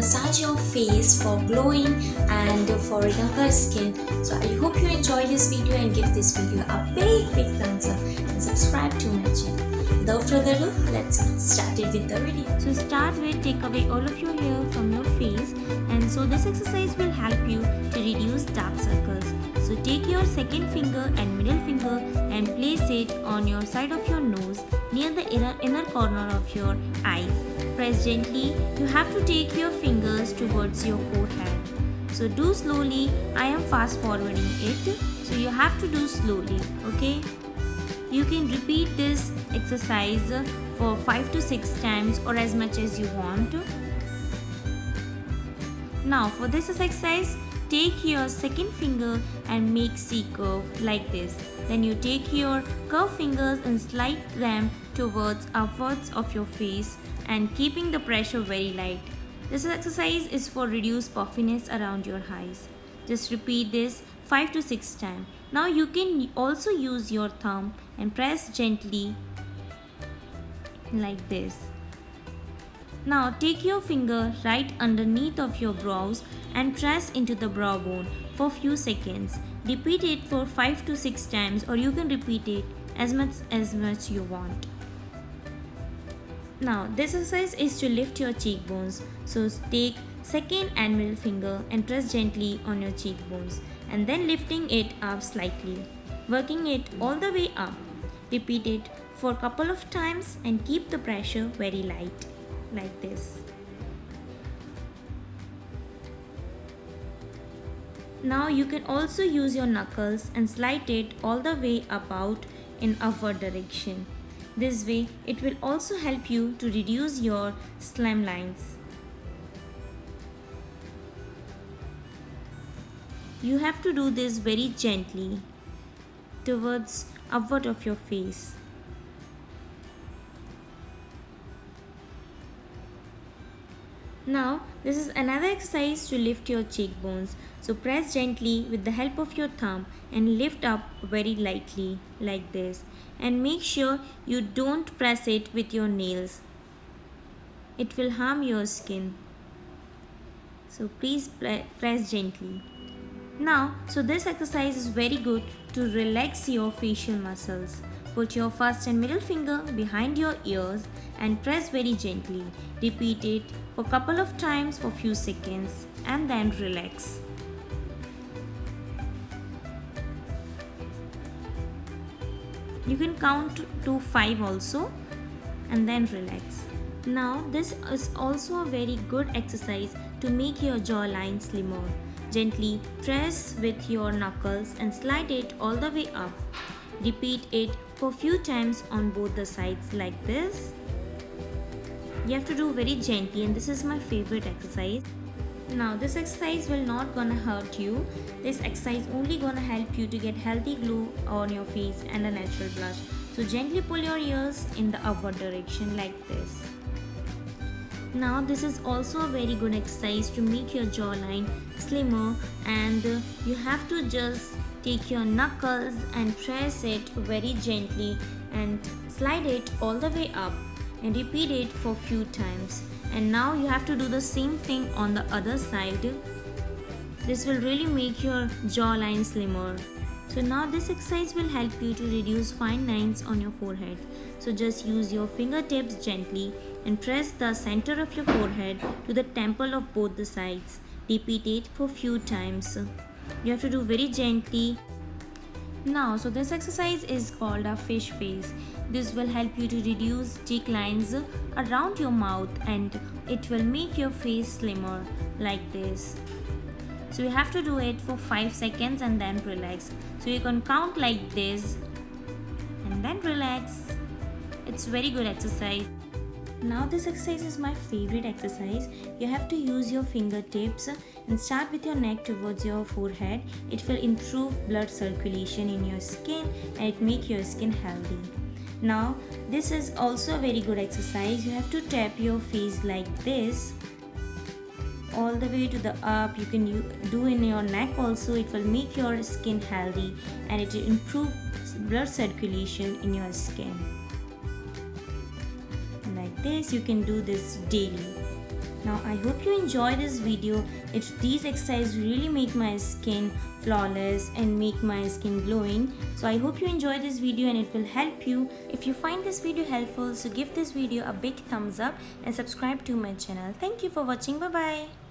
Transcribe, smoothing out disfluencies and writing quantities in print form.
massage your face for glowing and for younger skin. So I hope you enjoyed this video and give this video a big thumbs up and subscribe to my channel. Without further ado, let's get started with the video. So start with take away all of your hair from your face, and so this exercise will help you to reduce dark circles. So take your second finger and middle finger and place it on your side of your nose near the inner corner of your eyes. Press gently. You have to take your fingers towards your forehead. So do slowly. I am fast forwarding it. So you have to do slowly. Okay. You can repeat this exercise for 5 to 6 times or as much as you want. Now for this exercise, take your second finger and make C curve like this. Then you take your curved fingers and slide them towards upwards of your face and keeping the pressure very light. This exercise is for reduced puffiness around your eyes. Just repeat this 5 to 6 times. Now you can also use your thumb and press gently like this. Now take your finger right underneath of your brows and press into the brow bone for few seconds. Repeat it for 5 to 6 times, or you can repeat it as much you want. Now this exercise is to lift your cheekbones. So take second and middle finger and press gently on your cheekbones and then lifting it up slightly, working it all the way up. Repeat it for a couple of times and keep the pressure very light like this. Now you can also use your knuckles and slide it all the way up out in upward direction. This way it will also help you to reduce your slim lines. You have to do this very gently towards upward of your face. Now this is another exercise to lift your cheekbones. So press gently with the help of your thumb and lift up very lightly like this, and make sure you don't press it with your nails. It will harm your skin. So please press gently. Now, so this exercise is very good to relax your facial muscles. Put your first and middle finger behind your ears and press very gently. Repeat it for a couple of times for few seconds and then relax. You can count to 5 also and then relax. Now this is also a very good exercise to make your jawline slimmer. Gently press with your knuckles and slide it all the way up. Repeat it for few times on both the sides like this. You have to do very gently, and this is my favorite exercise. Now this exercise will not gonna hurt you. This exercise only gonna help you to get healthy glow on your face and a natural blush. So gently pull your ears in the upward direction like this. Now this is also a very good exercise to make your jawline slimmer, and you have to just take your knuckles and press it very gently and slide it all the way up and repeat it for few times. And now you have to do the same thing on the other side. This will really make your jawline slimmer. So now this exercise will help you to reduce fine lines on your forehead. So just use your fingertips gently and press the center of your forehead to the temple of both the sides. Repeat it for few times. You have to do very gently. Now, so this exercise is called a fish face. This will help you to reduce cheek lines around your mouth, and it will make your face slimmer like this. So you have to do it for 5 seconds and then relax. So you can count like this and then relax. It's very good exercise. Now this exercise is my favorite exercise. You have to use your fingertips and start with your neck towards your forehead. It will improve blood circulation in your skin and it make your skin healthy. Now this is also a very good exercise. You have to tap your face like this all the way to the up. You can do in your neck also. It will make your skin healthy and it will improve blood circulation in your skin. Like this, you can do this daily. Now I hope you enjoy this video. If these exercises really make my skin flawless and make my skin glowing, so I hope you enjoy this video and it will help you. If you find this video helpful, so give this video a big thumbs up and subscribe to my channel. Thank you for watching. Bye bye.